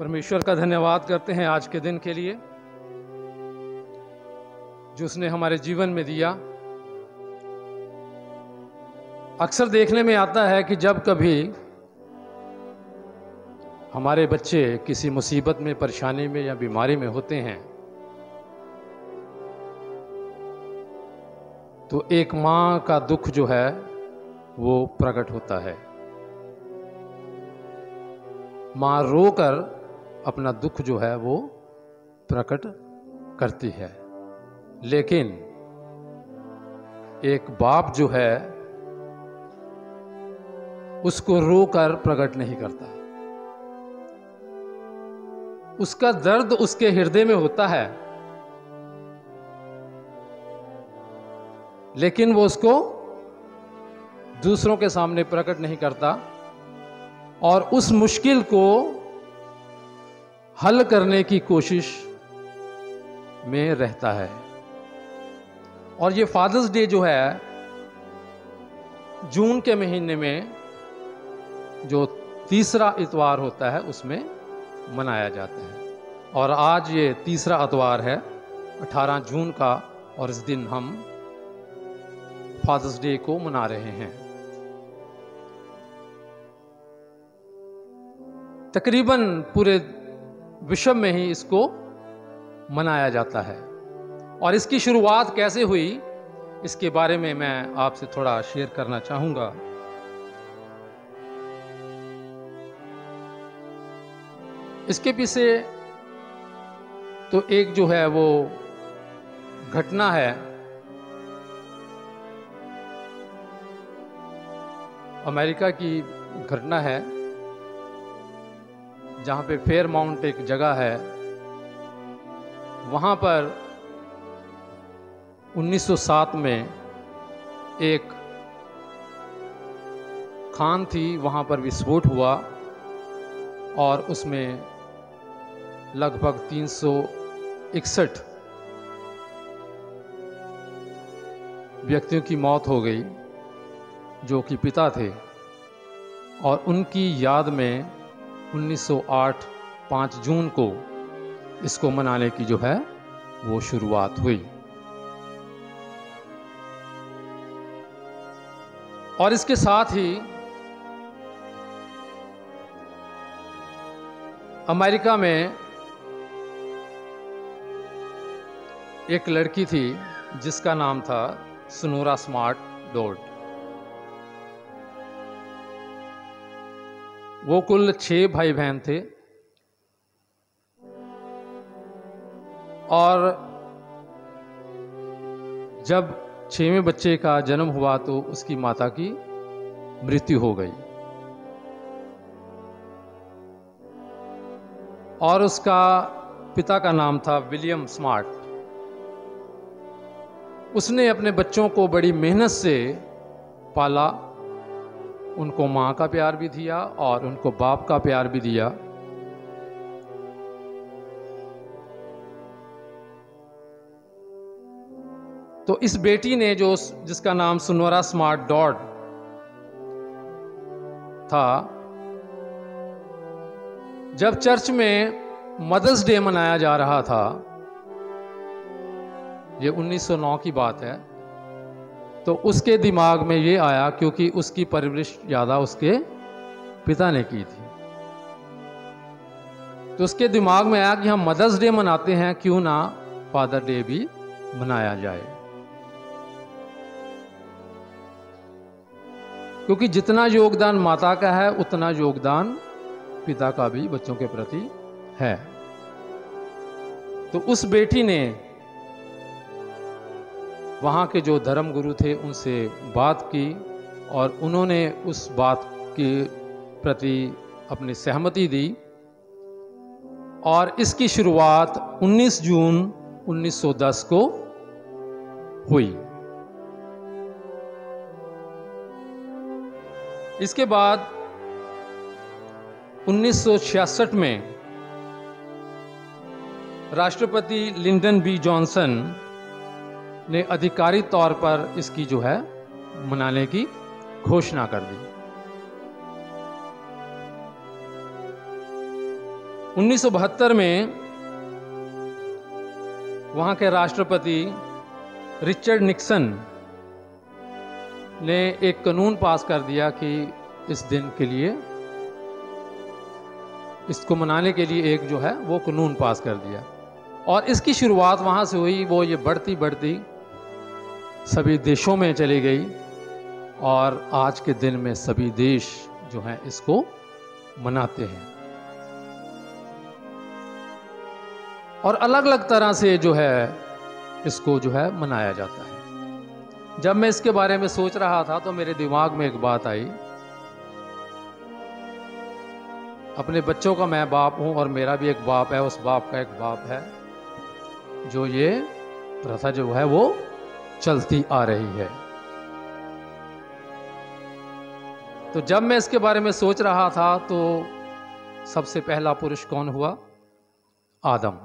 परमेश्वर का धन्यवाद करते हैं आज के दिन के लिए जो उसने हमारे जीवन में दिया। अक्सर देखने में आता है कि जब कभी हमारे बच्चे किसी मुसीबत में, परेशानी में या बीमारी में होते हैं तो एक माँ का दुख जो है वो प्रकट होता है। माँ रोकर अपना दुख जो है वो प्रकट करती है, लेकिन एक बाप जो है उसको रोकर प्रकट नहीं करता। उसका दर्द उसके हृदय में होता है, लेकिन वो उसको दूसरों के सामने प्रकट नहीं करता और उस मुश्किल को हल करने की कोशिश में रहता है। और ये फादर्स डे जो है जून के महीने में जो तीसरा इतवार होता है उसमें मनाया जाता है। और आज ये तीसरा इतवार है 18 जून का, और इस दिन हम फादर्स डे को मना रहे हैं। तकरीबन पूरे विश्व में ही इसको मनाया जाता है। और इसकी शुरुआत कैसे हुई इसके बारे में मैं आपसे थोड़ा शेयर करना चाहूंगा। इसके पीछे तो एक जो है वो घटना है। अमेरिका की घटना है जहाँ पे फेयरमाउंट एक जगह है, वहाँ पर 1907 में एक खान थी, वहाँ पर विस्फोट हुआ और उसमें लगभग 361 व्यक्तियों की मौत हो गई जो कि पिता थे। और उनकी याद में 1908 5 जून को इसको मनाने की जो है वो शुरुआत हुई। और इसके साथ ही अमेरिका में एक लड़की थी जिसका नाम था सोनोरा स्मार्ट डॉट। वो कुल 6 भाई बहन थे और जब 6वें बच्चे का जन्म हुआ तो उसकी माता की मृत्यु हो गई। और उसका पिता का नाम था विलियम स्मार्ट। उसने अपने बच्चों को बड़ी मेहनत से पाला, उनको माँ का प्यार भी दिया और उनको बाप का प्यार भी दिया। तो इस बेटी ने जिसका नाम सोनोरा स्मार्ट डॉट था, जब चर्च में मदर्स डे मनाया जा रहा था, ये 1909 की बात है, तो उसके दिमाग में ये आया, क्योंकि उसकी परवरिश ज़्यादा उसके पिता ने की थी, तो उसके दिमाग में आया कि हम मदर्स डे मनाते हैं, क्यों ना फादर डे भी मनाया जाए। क्योंकि जितना योगदान माता का है उतना योगदान पिता का भी बच्चों के प्रति है। तो उस बेटी ने वहाँ के जो धर्म गुरु थे उनसे बात की और उन्होंने उस बात के प्रति अपनी सहमति दी और इसकी शुरुआत 19 जून 1910 को हुई। इसके बाद 1966 में राष्ट्रपति लिंडन बी जॉनसन ने आधिकारिक तौर पर इसकी जो है मनाने की घोषणा कर दी। 1972 में वहाँ के राष्ट्रपति रिचर्ड निक्सन ने एक कानून पास कर दिया कि इस दिन के लिए, इसको मनाने के लिए एक जो है वो कानून पास कर दिया, और इसकी शुरुआत वहाँ से हुई। वो ये बढ़ती बढ़ती सभी देशों में चली गई, और आज के दिन में सभी देश जो हैं इसको मनाते हैं, और अलग अलग तरह से जो है इसको जो है मनाया जाता है। जब मैं इसके बारे में सोच रहा था तो मेरे दिमाग में एक बात आई। अपने बच्चों का मैं बाप हूं, और मेरा भी एक बाप है, उस बाप का एक बाप है, जो ये प्रथा जो है वो चलती आ रही है। तो जब मैं इसके बारे में सोच रहा था तो सबसे पहला पुरुष कौन हुआ? आदम।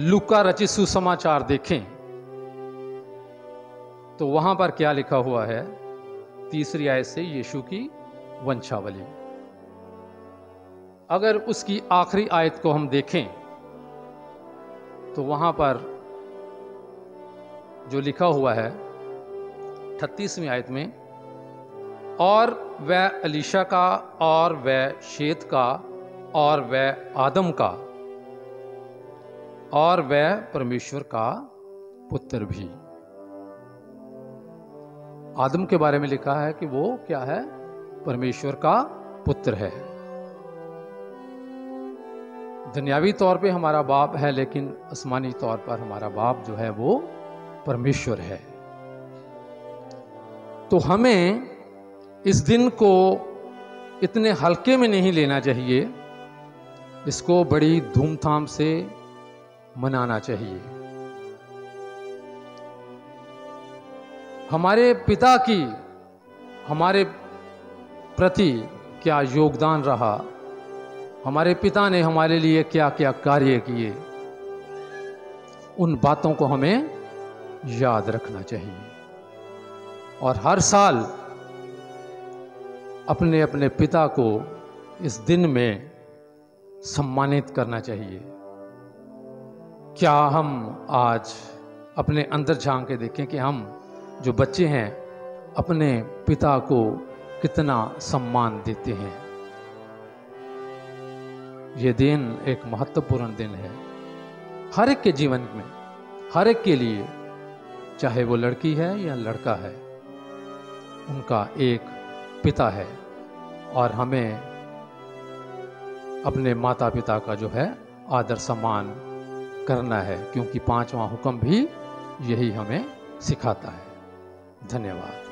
लूका रचित सुसमाचार देखें तो वहां पर क्या लिखा हुआ है? 3 आयत से यीशु की वंशावली। अगर उसकी आखिरी आयत को हम देखें तो वहां पर जो लिखा हुआ है 38वीं आयत में, और वह अलीशा का, और वह शेत का, और वह आदम का, और वह परमेश्वर का पुत्र भी। आदम के बारे में लिखा है कि वो क्या है? परमेश्वर का पुत्र है। दुनियावी तौर पे हमारा बाप है, लेकिन आसमानी तौर पर हमारा बाप जो है वो परमेश्वर है। तो हमें इस दिन को इतने हल्के में नहीं लेना चाहिए, इसको बड़ी धूमधाम से मनाना चाहिए। हमारे पिता की हमारे प्रति क्या योगदान रहा, हमारे पिता ने हमारे लिए क्या क्या कार्य किए, उन बातों को हमें याद रखना चाहिए, और हर साल अपने अपने पिता को इस दिन में सम्मानित करना चाहिए। क्या हम आज अपने अंदर झांक के देखें कि हम जो बच्चे हैं अपने पिता को कितना सम्मान देते हैं। ये दिन एक महत्वपूर्ण दिन है हर एक के जीवन में, हर एक के लिए, चाहे वो लड़की है या लड़का है, उनका एक पिता है, और हमें अपने माता पिता का जो है आदर सम्मान करना है, क्योंकि 5वां हुक्म भी यही हमें सिखाता है। धन्यवाद।